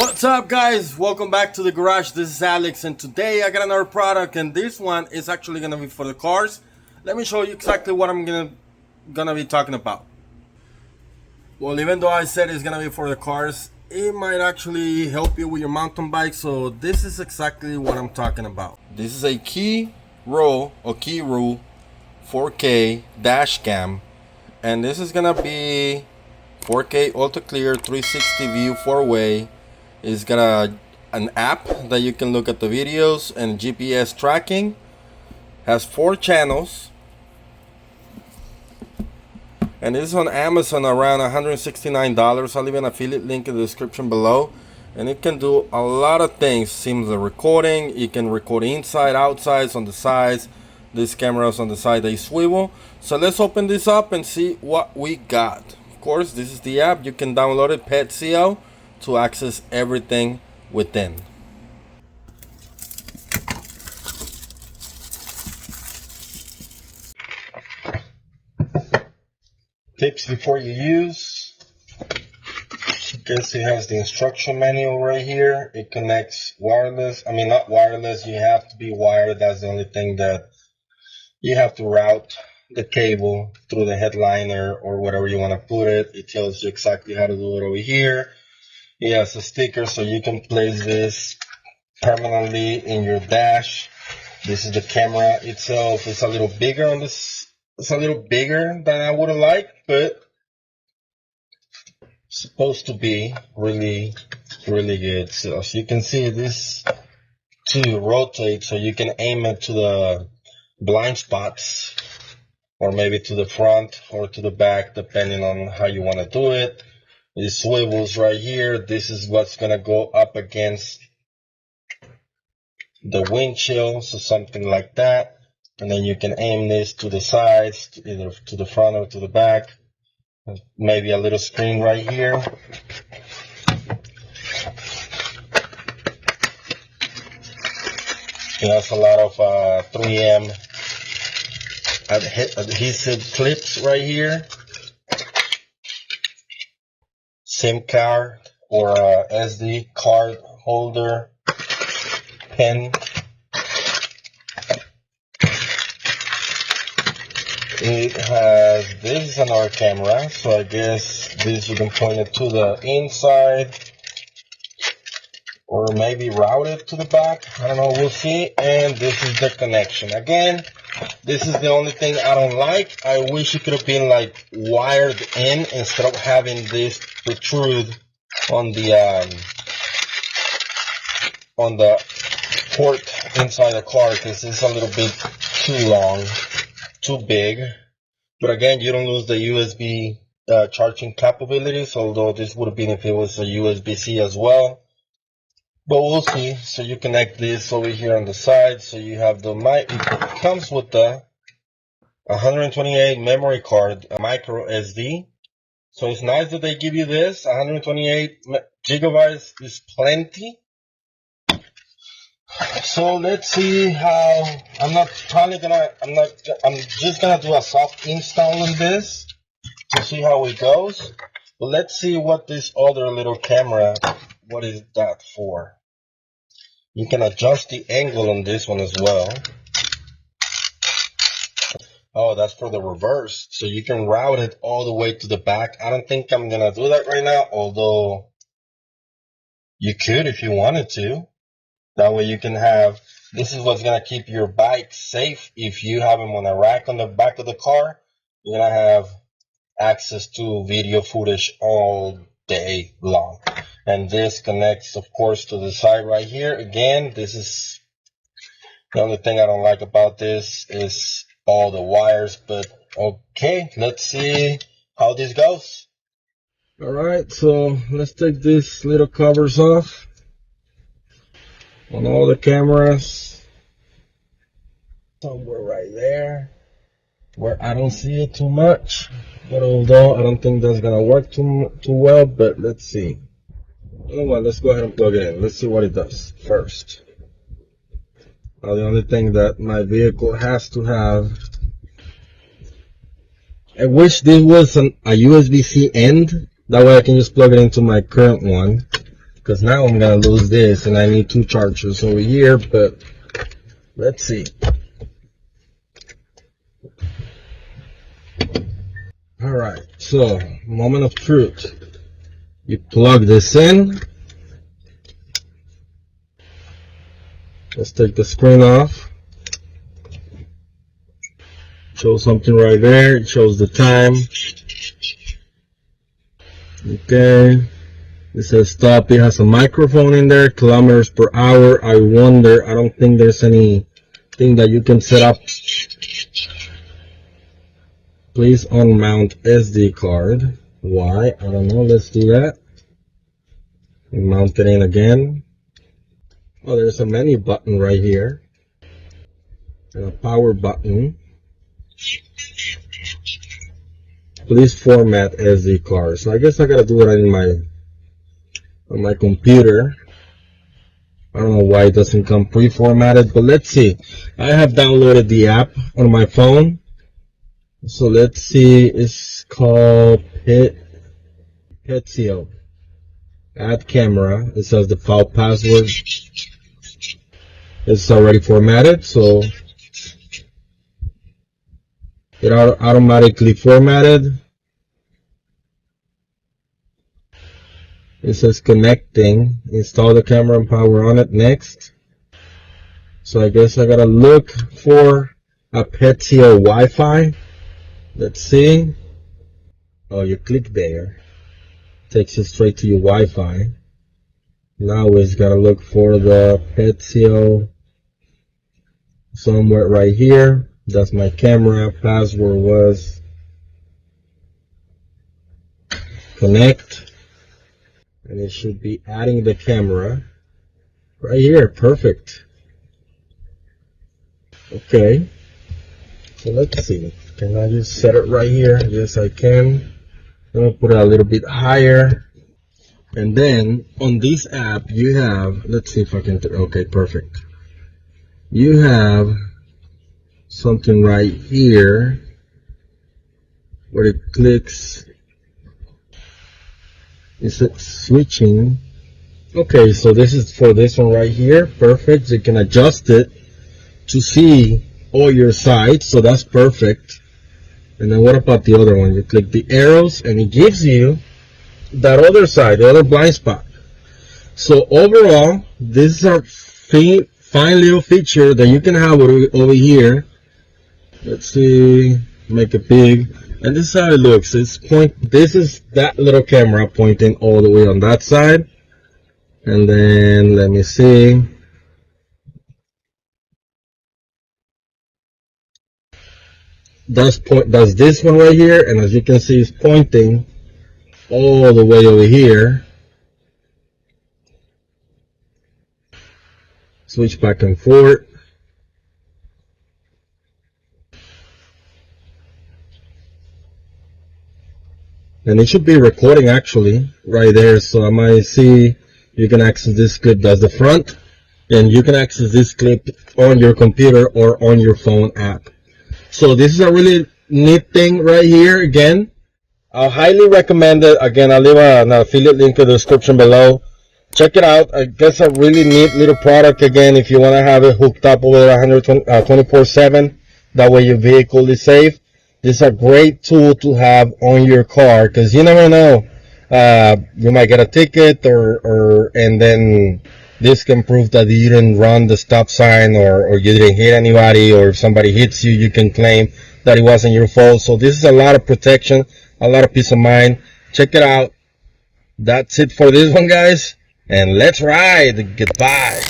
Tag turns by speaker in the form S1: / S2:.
S1: What's up, guys? Welcome back to the garage. This is Alex, and today I got another product, and this one is actually gonna be for the cars. Let me show you exactly what I'm gonna be talking about. Well, even though I said it's gonna be for the cars, it might actually help you with your mountain bike. So this is exactly what I'm talking about. This is a Keyroo 4K DashCam, and this is gonna be 4K ultra clear 360 view 4-way. It's got an app that you can look at the videos and GPS tracking. Has 4 channels, and this is on Amazon around $169. I'll leave an affiliate link in the description below. And it can do a lot of things. Seems the recording. You can record inside, outside, on the sides. This camera's on the side, they swivel. So let's open this up and see what we got. Of course, this is the app. You can download it, PetCO, to access everything within. Tips before you use. I guess it has the instruction manual right here. It connects wireless. I mean, not wireless. You have to be wired. That's the only thing that you have to route the cable through the headliner or whatever you want to put it. It tells you exactly how to do it over here. It has a sticker so you can place this permanently in your dash. This is the camera itself. It's a little bigger on this. It's a little bigger than I would have liked, but it's supposed to be really good. So as you can see, this too rotates so you can aim it to the blind spots, or maybe to the front or to the back, depending on how you want to do it. It swivels right here. This is what's gonna go up against the windshield, so something like that. And then you can aim this to the sides, either to the front or to the back. Maybe a little screen right here. It has a lot of 3M adhesive clips right here. SIM card or SD card holder, pen. It has, this is another camera, so I guess this you can point it to the inside or maybe route it to the back. I don't know, we'll see. And this is the connection. Again, this is the only thing I don't like. I wish it could have been like wired in instead of having this protrude on the port inside the car, because it's a little bit too long, too big. But again, you don't lose the USB charging capabilities, although this would have been if it was a USB-C as well. But we'll see. So you connect this over here on the side. So you have the mic. It comes with the 128 memory card, a micro SD. So it's nice that they give you this. 128 gigabytes is plenty. So let's see how. I'm just gonna do a soft install on this to see how it goes. But let's see what this other little camera, what is that for? You can adjust the angle on this one as well. Oh, that's for the reverse. So you can route it all the way to the back. I don't think I'm gonna do that right now, although you could if you wanted to. That way you can have, this is what's gonna keep your bike safe. If you have them on a rack on the back of the car, you're gonna have access to video footage all day long. And this connects, of course, to the side right here. Again, this is the only thing I don't like about this is all the wires, but okay, let's see how this goes. All right, so let's take these little covers off on all the cameras. Somewhere right there where I don't see it too much, but although I don't think that's gonna work too well, but let's see. You know what, let's go ahead and plug it in. Let's see what it does first. Now the only thing that my vehicle has to have, I wish this was a USB-C end, that way I can just plug it into my current one. because now I'm gonna lose this and I need 2 chargers over here, but let's see. Alright, so moment of truth. You plug this in. Let's take the screen off. Shows something right there. It shows the time. Okay. It says stop. It has a microphone in there. Kilometers per hour. I wonder. I don't think there's anything that you can set up. Please unmount SD card. Why? I don't know. Let's do that. And mount it in again. Oh, there's a menu button right here. And a power button. Please format SD card. So I guess I gotta do it on my computer. I don't know why it doesn't come pre-formatted, but let's see. I have downloaded the app on my phone. So let's see. It's called Petsio. Add camera. It says the file password. It's already formatted, so it automatically formatted. It says connecting. Install the camera and power on it. Next. So I guess I gotta look for a Petsio Wi-Fi. Let's see. Oh, you click there. Takes you straight to your Wi-Fi. Now we just gotta look for the Petsio somewhere right here. That's my camera. Password was connect. And it should be adding the camera right here. Perfect. Okay. So let's see. Can I just set it right here? Yes, I can. I'm gonna put it a little bit higher. And then on this app, you have, let's see if I can, okay, perfect. You have something right here where it clicks. Is it switching? Okay, so this is for this one right here. Perfect. You can adjust it to see all your sides, so that's perfect. And then what about the other one? You click the arrows and it gives you that other side, the other blind spot. So overall, this is a fine little feature that you can have over here. Let's see, make it big. And this is how it looks. This is that little camera pointing all the way on that side. And then let me see. That's this one right here, and as you can see, it's pointing all the way over here. Switch back and forth. And it should be recording actually right there. So I might see you can access this clip. That's the front, and you can access this clip on your computer or on your phone app. So this is a really neat thing right here. Again, I'll highly recommend it. Again, I'll leave an affiliate link in the description below. Check it out. I guess a really neat little product. Again, if you want to have it hooked up over 24/7, that way your vehicle is safe. This is a great tool to have on your car, because you never know. You might get a ticket, and then this can prove that you didn't run the stop sign, or you didn't hit anybody, or if somebody hits you, you can claim that it wasn't your fault. So this is a lot of protection, a lot of peace of mind. Check it out. That's it for this one, guys, and let's ride. Goodbye.